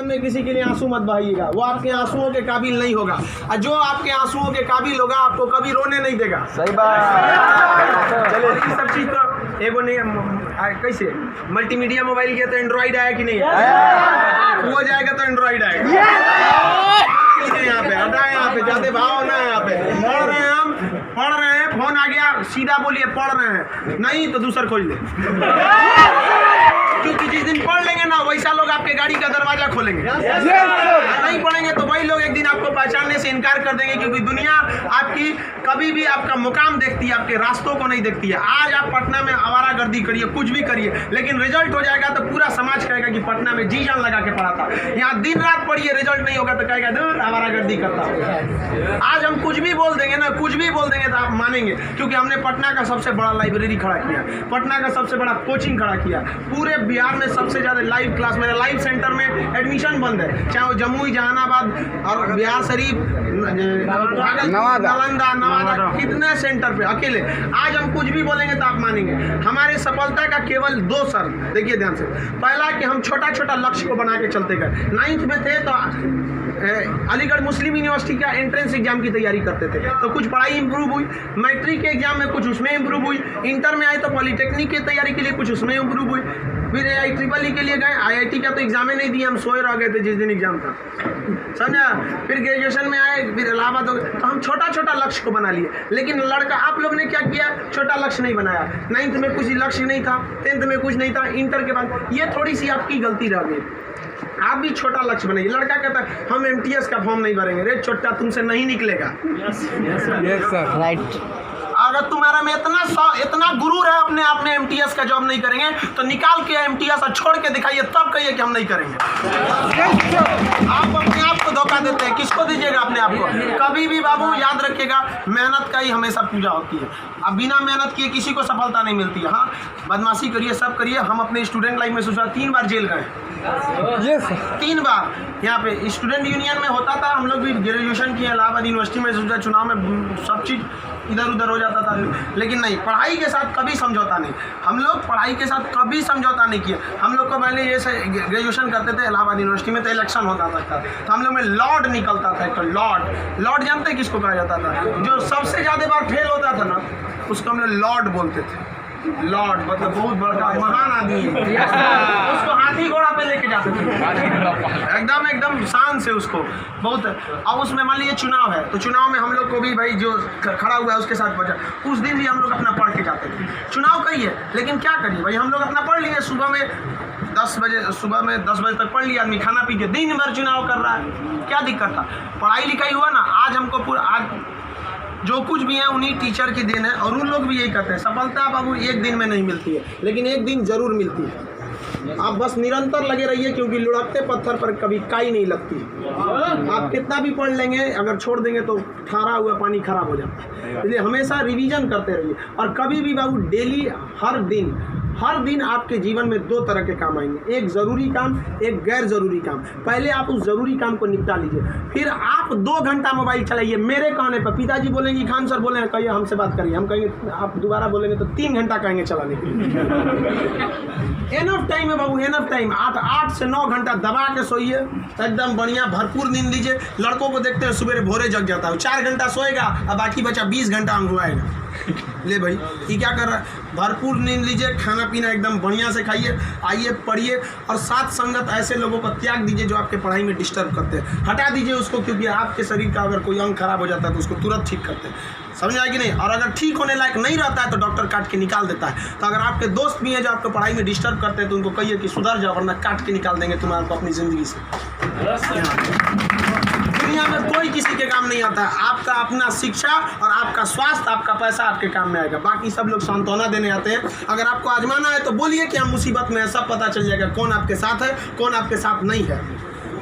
जीवन में किसी के लिए आंसू मत बहाइएगा, वो आपके आंसुओं के काबिल नहीं होगा, और जो आपके आंसुओं के काबिल होगा आपको कभी रोने नहीं देगा। सही बात। चलिए ये सब चीज़ तो एगो नहीं कैसे मल्टीमीडिया मोबाइल किया तो एंड्रॉइड आया कि नहीं आया, वो जाएगा तो एंड्रॉइड आएगा। यहाँ पे हटा, यहाँ पे जाते भाव ना, यहाँ पे पढ़ रहे हैं, हम पढ़ रहे हैं, फोन आ गया सीधा बोलिए पढ़ रहे हैं, नहीं तो दूसरा खोल ले, क्योंकि जिस दिन पढ़ लेंगे ना वैसा लोग आपके गाड़ी का दरवाजा खोलेंगे। नहीं पढ़ेंगे तो वही लोग एक दिन आपको पहचानने से इनकार कर देंगे, क्योंकि दुनिया आपकी कभी भी आपका मुकाम देखती है, आपके रास्तों को नहीं देखती है। आज आप पटना में आवारागर्दी करिए, कुछ भी करिए, लेकिन रिजल्ट हो जाएगा तो पूरा समाज कहेगा कि पटना में जी जान लगा के पढ़ा था। यहाँ दिन रात पढ़िए, रिजल्ट नहीं होगा तो कहेगा दूर आवारागर्दी करता। आज हम कुछ भी बोल देंगे ना, कुछ भी बोल देंगे तो आप मानेंगे, क्योंकि हमने पटना का सबसे बड़ा लाइब्रेरी खड़ा किया, पटना का सबसे बड़ा कोचिंग खड़ा किया, पूरे बिहार में सबसे ज़्यादा लाइव क्लास, मेरा लाइव सेंटर में एडमिशन बंद है, चाहे वो जमुई, जहानाबाद और बिहार शरीफ, नालंदा, नवादा, कितने सेंटर पे अकेले। आज हम कुछ भी बोलेंगे तो आप मानेंगे। हमारे सफलता का केवल 2 शर्त, देखिए ध्यान से। पहला कि हम छोटा छोटा लक्ष्य को बना के चलते गए। 9th में थे तो अलीगढ़ मुस्लिम यूनिवर्सिटी का एंट्रेंस एग्जाम की तैयारी करते थे, तो कुछ पढ़ाई इंप्रूव हुई, मैट्रिक के एग्जाम में कुछ उसमें इंप्रूव हुई, इंटर में आए तो पॉलिटेक्निक की तैयारी के लिए कुछ उसमें इंप्रूव हुई, फिर IEEE के लिए गए, IIT का तो एग्जाम ही नहीं दिया, हम सोए रह गए थे जिस दिन एग्जाम था, समझा। फिर ग्रेजुएशन में आए, फिर इलाहाबाद हो गए, तो हम छोटा छोटा लक्ष्य को बना लिए। लेकिन लड़का, आप लोग ने क्या किया, छोटा लक्ष्य नहीं बनाया। 9th में कुछ लक्ष्य नहीं था, 10th में कुछ नहीं था, इंटर के बाद ये थोड़ी सी आपकी गलती रह गई। आप भी छोटा लक्ष्य बनाइए। लड़का कहता है हम MTS का फॉर्म नहीं भरेंगे, रे छोटा तुमसे नहीं निकलेगा। राइट। अगर तुम्हारा में इतना गुरूर है अपने आप में MTS का जॉब नहीं करेंगे तो निकाल के MTS और छोड़ के दिखाइए, तब कहिए कि हम नहीं करेंगे। आप अपने आप को धोखा देते हैं, किसको दीजिएगा अपने आप को। कभी भी बाबू याद रखिएगा, मेहनत का ही हमेशा पूजा होती है। अब बिना मेहनत किए किसी को सफलता नहीं मिलती है। हाँ, बदमाशी करिए, सब करिए। हम अपने स्टूडेंट लाइफ में सोचा 3 बार जेल गए, 3 बार। यहाँ पे स्टूडेंट यूनियन में होता था, हम लोग भी ग्रेजुएशन किए इलाहाबाद यूनिवर्सिटी में, सोचा चुनाव में सब चीज़ इधर उधर हो जाता था, लेकिन नहीं, पढ़ाई के साथ कभी समझौता नहीं। हम लोग पढ़ाई के साथ कभी समझौता नहीं किया। हम लोग को पहले ये ग्रेजुएशन करते थे इलाहाबाद यूनिवर्सिटी में, तो इलेक्शन होता था तो हम लोग में लॉर्ड निकलता था। तो लॉर्ड जानते हैं किसको कहा जाता था? जो सबसे ज़्यादा बार फेल होता था ना, उसको हम लोग लॉर्ड बोलते थे। लॉर्ड मतलब बहुत बड़ा महान आदमी है, उसको हाथी घोड़ा पे लेके जाते थे, एकदम शान से उसको बहुत। अब उसमें मान लीजिए चुनाव है, तो चुनाव में हम लोग को भी भाई जो खड़ा हुआ है उसके साथ बचा, उस दिन भी हम लोग अपना पढ़ के जाते थे। चुनाव कही है, लेकिन क्या करिए भाई, हम लोग अपना पढ़ लिए। सुबह में 10 बजे तक पढ़ लिया आदमी, खाना पी के दिन भर चुनाव कर रहा है, क्या दिक्कत था? पढ़ाई लिखाई हुआ ना। आज हमको आज जो कुछ भी है उन्हीं टीचर की देन है, और उन लोग भी यही कहते हैं सफलता बाबू एक दिन में नहीं मिलती है, लेकिन एक दिन जरूर मिलती है। आप बस निरंतर लगे रहिए, क्योंकि लुढ़कते पत्थर पर कभी काई नहीं लगती। आप कितना भी पढ़ लेंगे, अगर छोड़ देंगे तो ठहरा हुआ पानी खराब हो जाता है। इसलिए हमेशा रिवीजन करते रहिए, और कभी भी बाबू डेली हर दिन आपके जीवन में 2 तरह के काम आएंगे, एक ज़रूरी काम, एक गैर ज़रूरी काम। पहले आप उस ज़रूरी काम को निपटा लीजिए, फिर आप 2 घंटा मोबाइल चलाइए। मेरे कहने पर पिताजी बोलेंगे खान सर बोले कहिए हमसे बात करिए, हम कहेंगे आप दोबारा बोलेंगे तो 3 घंटा कहेंगे चलाने के लिए। एनफ टाइम है बाबू, एनफ टाइम। आप 8 से 9 घंटा दबा के सोइए, एकदम बढ़िया भरपूर नींद लीजिए। लड़कों को देखते हैं सुबह भोरे जग जाता है, 4 घंटा सोएगा और बाकी बचा 20 घंटा अंगुआएगा। ले भाई ये क्या कर रहा है? भरपूर नींद लीजिए, खाना पीना एकदम बढ़िया से खाइए, आइए पढ़िए, और साथ संगत ऐसे लोगों को त्याग दीजिए जो आपके पढ़ाई में डिस्टर्ब करते हैं। हटा दीजिए उसको, क्योंकि आपके शरीर का अगर कोई अंग खराब हो जाता है तो उसको तुरंत ठीक करते हैं, समझ आए कि नहीं? और अगर ठीक होने लायक नहीं रहता है तो डॉक्टर काट के निकाल देता है। तो अगर आपके दोस्त भी हैं जो आपको पढ़ाई में डिस्टर्ब करते हैं तो उनको कहिए कि सुधर जाओ, वरना काट के निकाल देंगे तुम्हारे को अपनी ज़िंदगी से। दुनिया में कोई किसी के काम नहीं आता है। आपका अपना शिक्षा और आपका स्वास्थ्य, आपका पैसा आपके काम में आएगा। बाकी सब लोग सांत्वना देने आते हैं। अगर आपको आजमाना है तो बोलिए कि हम मुसीबत में है, सब पता चल जाएगा कौन आपके साथ है, कौन आपके साथ नहीं है।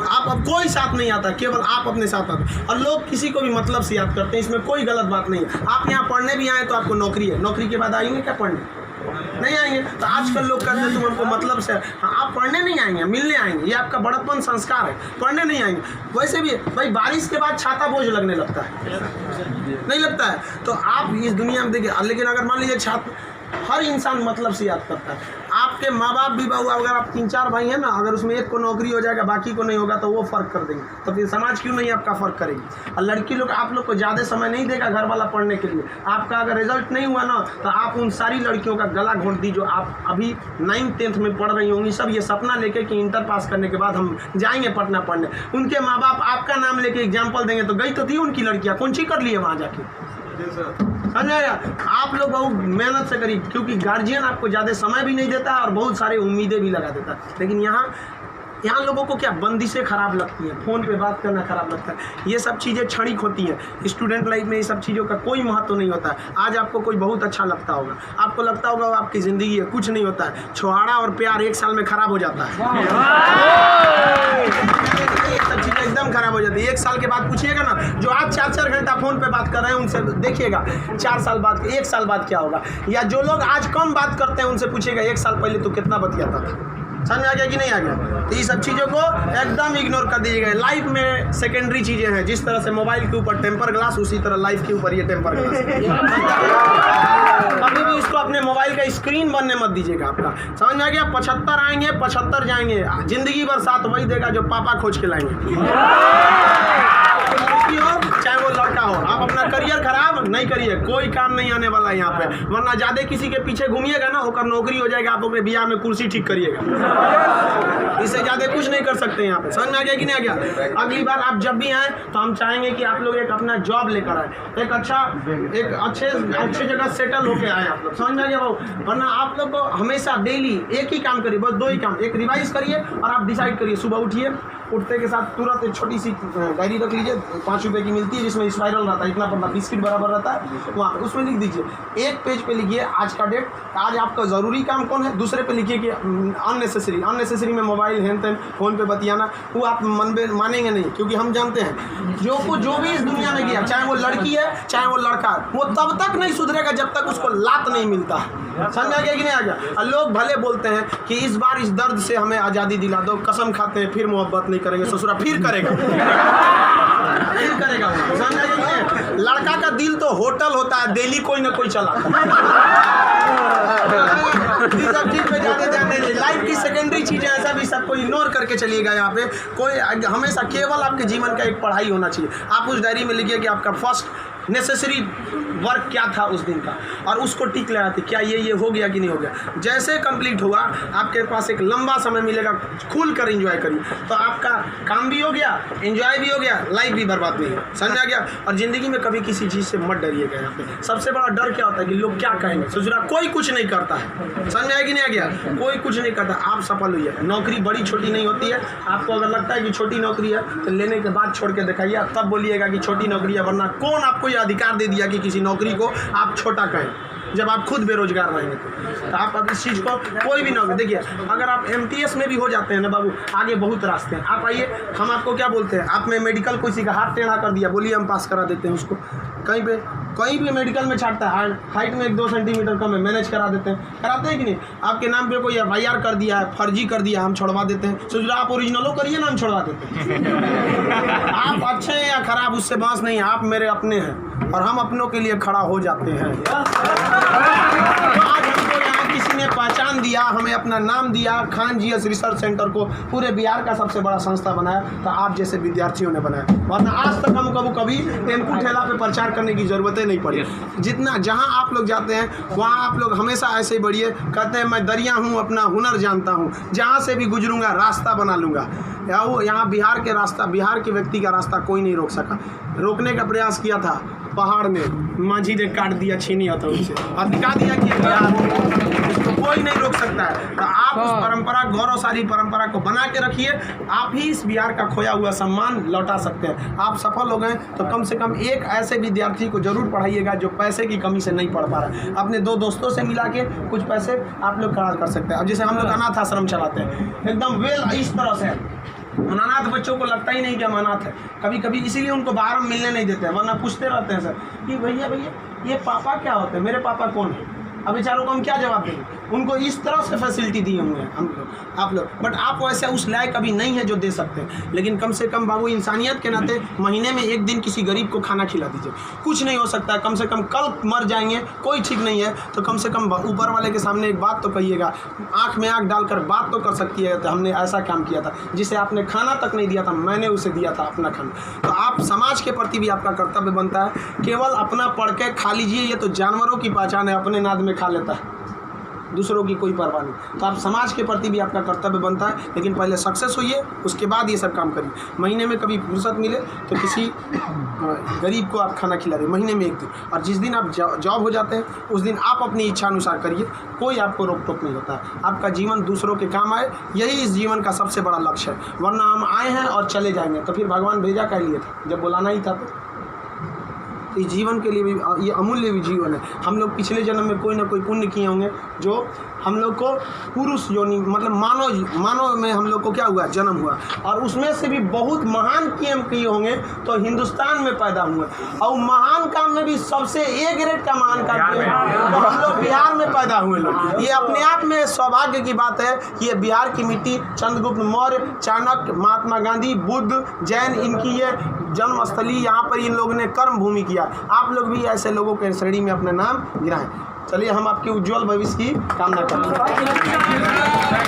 आप अब कोई साथ नहीं आता, केवल आप अपने साथ आते। और लोग किसी को भी मतलब से याद करते हैं, इसमें कोई गलत बात नहीं है। आप यहाँ पढ़ने भी आए तो आपको नौकरी है, नौकरी के बाद आएंगे क्या पढ़ने? नहीं आएंगे। तो आजकल लोग कहते हैं तुम हमको मतलब से, हाँ आप पढ़ने नहीं आएंगे, मिलने आएंगे, ये आपका बड़प्पन संस्कार है, पढ़ने नहीं आएंगे। वैसे भी भाई बारिश के बाद छाता बोझ लगने लगता है, नहीं लगता है? तो आप इस दुनिया में देखिए, लेकिन अगर मान लीजिए छात्र, हर इंसान मतलब से याद करता है। आप आपके माँ बाप भी बहु, अगर आप 3-4 भाई हैं ना, अगर उसमें एक को नौकरी हो जाएगा बाकी को नहीं होगा तो वो फ़र्क कर देंगे, तो फिर समाज क्यों नहीं आपका फ़र्क करेगी। और लड़की लोग आप लोग को ज़्यादा समय नहीं देगा घर वाला पढ़ने के लिए। आपका अगर रिजल्ट नहीं हुआ ना तो आप उन सारी लड़कियों का गला घोंट दी जो आप अभी 9th-10th में पढ़ रही होंगी, सब ये सपना लेके कि इंटर पास करने के बाद हम जाएंगे पटना पढ़ने। उनके माँ बाप आपका नाम लेके एग्जाम्पल देंगे तो गई तो थी उनकी लड़कियाँ, कौन सी कर लिए वहाँ जाके। समझाया, आप लोग बहुत मेहनत से करिए, क्योंकि गार्जियन आपको ज़्यादा समय भी नहीं देता है और बहुत सारे उम्मीदें भी लगा देता है। लेकिन यहाँ लोगों को क्या बंदिशें खराब लगती हैं, फ़ोन पे बात करना खराब लगता है, ये सब चीज़ें क्षणिक होती हैं। स्टूडेंट लाइफ में ये सब चीज़ों का कोई महत्व नहीं होता है। आज आपको कोई बहुत अच्छा लगता होगा, आपको लगता होगा वो आपकी ज़िंदगी है, कुछ नहीं होता है। छुहाड़ा और प्यार 1 साल में खराब हो जाता है, ये सब चीज़ें एकदम खराब हो जाती है। 1 साल के बाद पूछिएगा ना, जो आज 4-4 घंटा फ़ोन पे बात कर रहे हैं उनसे देखिएगा 4 साल बाद 1 साल बाद क्या होगा। या जो लोग आज कम बात करते हैं उनसे पूछिएगा 1 साल पहले तो कितना बतियाता था। समझ आ गया कि नहीं आ गया। तो ये सब चीज़ों को एकदम इग्नोर कर दीजिएगा। लाइफ में सेकेंडरी चीज़ें हैं, जिस तरह से मोबाइल के ऊपर टेम्पर ग्लास, उसी तरह लाइफ के ऊपर ये टेम्पर ग्लास। कभी भी इसको अपने मोबाइल का स्क्रीन बनने मत दीजिएगा आपका। समझ में आ गया। 75 आएंगे 75 जाएंगे, जिंदगी भर साथ वही देगा जो पापा खोज के लाएंगे। चाहे वो लड़का हो, आप अपना करियर खराब नहीं करिए, कोई काम नहीं आने वाला है यहाँ पे। वरना ज्यादा किसी के पीछे घूमिएगा ना, होकर नौकरी हो जाएगा, आप अपने बियाह में कुर्सी ठीक करिएगा, इससे ज्यादा कुछ नहीं कर सकते यहाँ पे। समझ में आ गया कि नहीं आ गया। अगली बार आप जब भी आए तो हम चाहेंगे कि आप लोग एक अपना जॉब लेकर आए, एक अच्छे जगह सेटल होके आए आप लोग। समझ में आ गया भाव। वरना आप लोग को हमेशा डेली एक ही काम करिए, बस 2 ही काम। एक रिवाइज करिए और आप डिसाइड करिए, सुबह उठिए, उठते के साथ तुरंत एक छोटी सी डायरी रख लीजिए, 5 रुपए की मिलती है, जिसमें स्पाइरल रहता है, इतना बड़ा बिस्किट बराबर रहता है, वहाँ पे उसमें लिख दीजिए। एक पेज पे लिखिए आज का डेट, आज आपका ज़रूरी काम कौन है। दूसरे पे लिखिए कि अननेसेसरी में मोबाइल हैन तैन फ़ोन पे बतियाना, वो आप मानेंगे नहीं, क्योंकि हम जानते हैं जो भी इस दुनिया में गया, चाहे वो लड़की है चाहे वो लड़का है, वो तब तक नहीं सुधरेगा जब तक उसको लात नहीं मिलता है। समझ आ गया कि नहीं आ गया। लोग भले बोलते हैं कि इस बार इस दर्द से हमें आज़ादी दिला दो, कसम खाते हैं फिर मोहब्बत नहीं करेंगे, ससुरा फिर करेगा फिर करेगा। समझ आ गया कि नहीं। लड़का का दिल तो होटल होता है, दिल्ली कोई ना कोई चला। इस सब चीज़ पे ज़्यादा ध्यान नहीं। लाइफ की सेकेंडरी चीज़ें ऐसा भी सबको इग्नोर करके चलिएगा। यहाँ पे कोई हमेशा केवल आपके जीवन का एक पढ़ाई होना चाहिए। आप उस डायरी में लिखिए कि आपका फर्स्ट नेसेसरी वर्क क्या था उस दिन का, और उसको टिक लगाते क्या ये हो गया कि नहीं हो गया। जैसे कंप्लीट हुआ आपके पास एक लंबा समय मिलेगा, खुल कर एंजॉय करिए, तो आपका काम भी हो गया, एंजॉय भी हो गया, लाइफ भी बर्बाद नहीं है। समझ आ गया। और ज़िंदगी में कभी किसी चीज़ से मत डरिएगा। यहाँ पे सबसे बड़ा डर क्या होता है कि लोग क्या कहेंगे। ससुरा कोई कुछ नहीं करता है, समझ आया कि नहीं आ गया। कोई कुछ नहीं करता, आप सफल हुई है। नौकरी बड़ी छोटी नहीं होती है। आपको अगर लगता है कि छोटी नौकरी है तो लेने के बाद छोड़ के दिखाइए, तब बोलिएगा कि छोटी नौकरी है। वरना कौन आपको अधिकार दे दिया कि किसी नौकरी को आप छोटा कहें, जब आप खुद बेरोजगार रहेंगे तो आप अब इस चीज़ को कोई भी नौकरी देखिए। अगर आप MTS में भी हो जाते हैं ना बाबू, आगे बहुत रास्ते हैं। आप आइए, हम आपको क्या बोलते हैं, आप में मेडिकल किसी का हाथ टेढ़ा कर दिया, बोलिए हम पास करा देते हैं उसको। कहीं भी मेडिकल में छाटता है, हाइट में 1-2 सेंटीमीटर कम है, मैनेज करा देते हैं। कराते हैं कि नहीं। आपके नाम पे कोई FIR कर दिया है, फर्जी कर दिया, हम छोड़वा देते हैं। सोच आप ओरिजिनलो करिए ना, हम छोड़वा देते हैं। आप अच्छे हैं या खराब उससे बात नहीं है, आप मेरे अपने हैं और हम अपनों के लिए खड़ा हो जाते हैं। आज हमको यहाँ किसी ने पहचान दिया, हमें अपना नाम दिया, खान GS रिसर्च सेंटर को पूरे बिहार का सबसे बड़ा संस्था बनाया, तो आप जैसे विद्यार्थियों ने बनाया। वरना आज तक हम कभी टेम्पू ठेला पे प्रचार करने की ज़रूरत नहीं पड़ी। जितना जहाँ आप लोग जाते हैं वहाँ आप लोग हमेशा ऐसे ही बढ़िए। कहते हैं मैं दरिया हूँ, अपना हुनर जानता हूँ, जहाँ से भी गुजरूंगा रास्ता बना लूँगा। यहाँ बिहार के व्यक्ति का रास्ता कोई नहीं रोक सका। रोकने का प्रयास किया था पहाड़ में, माझी ने काट दिया, छीनी हाथों से और दिखा दिया कि इसको कोई नहीं रोक सकता है। तो आप उस परंपरा, गौरवशाली परंपरा को बना के रखिए। आप ही इस बिहार का खोया हुआ सम्मान लौटा सकते हैं। आप सफल हो गए तो कम से कम एक ऐसे विद्यार्थी को जरूर पढ़ाइएगा जो पैसे की कमी से नहीं पढ़ पा रहा है। अपने 2 दोस्तों से मिला के कुछ पैसे आप लोग खर्च कर सकते हैं। अब जैसे हम लोग अनाथ आश्रम चलाते हैं, एकदम इस तरह से अनाथ बच्चों को लगता ही नहीं कि हम अनाथ है। कभी कभी इसीलिए उनको बाहर हम मिलने नहीं देते हैं, वरना पूछते रहते हैं सर कि भैया ये पापा क्या होते हैं, मेरे पापा कौन है। अब बेचारों को हम क्या जवाब देंगे? उनको इस तरह से फैसिलिटी दी होंगे हम लोग, आप लोग, बट आप वैसे उस लायक अभी नहीं है जो दे सकते हैं। लेकिन कम से कम बाबू इंसानियत के नाते महीने में एक दिन किसी गरीब को खाना खिला दीजिए। कुछ नहीं हो सकता है, कम से कम कल मर जाएंगे, कोई ठीक नहीं है, तो कम से कम ऊपर वाले के सामने एक बात तो कहिएगा, आँख में आँख डालकर बात तो कर सकती है, तो हमने ऐसा काम किया था जिसे आपने खाना तक नहीं दिया था, मैंने उसे दिया था अपना खाना। तो आप समाज के प्रति भी आपका कर्तव्य बनता है। केवल अपना पढ़ के खा लीजिए, ये तो जानवरों की पहचान है, अपने नाद में खा लेता है, दूसरों की कोई परवाह नहीं। तो आप समाज के प्रति भी आपका कर्तव्य बनता है, लेकिन पहले सक्सेस होइए, उसके बाद ये सब काम करिए। महीने में कभी फुर्सत मिले तो किसी गरीब को आप खाना खिला दें, महीने में एक दिन। और जिस दिन आप जॉब हो जाते हैं उस दिन आप अपनी इच्छा अनुसार करिए, कोई आपको रोक टोक नहीं होता है। आपका जीवन दूसरों के काम आए, यही इस जीवन का सबसे बड़ा लक्ष्य है। वरना हम आए हैं और चले जाएंगे, तो फिर भगवान भेजा क्या लिए थे जब बुलाना ही था? तो इस जीवन के लिए भी ये अमूल्य भी जीवन है। हम लोग पिछले जन्म में कोई ना कोई पुण्य किए होंगे जो हम लोग को पुरुष योनि मतलब मानव में हम लोग को क्या हुआ, जन्म हुआ, और उसमें से भी बहुत महान काम किए होंगे तो हिंदुस्तान में पैदा हुए। और महान काम में भी सबसे ए ग्रेड का महान काम किए तो हम लोग बिहार में पैदा हुए लोग। ये अपने आप में सौभाग्य की बात है। ये बिहार की मिट्टी, चंद्रगुप्त मौर्य, चाणक्य, महात्मा गांधी, बुद्ध, जैन, इनकी ये जन्मस्थली, यहाँ पर इन लोगों ने कर्म भूमि किया। आप लोग भी ऐसे लोगों के श्रेणी में अपना नाम गिराएं। चलिए हम आपके उज्जवल भविष्य की कामना करते हैं।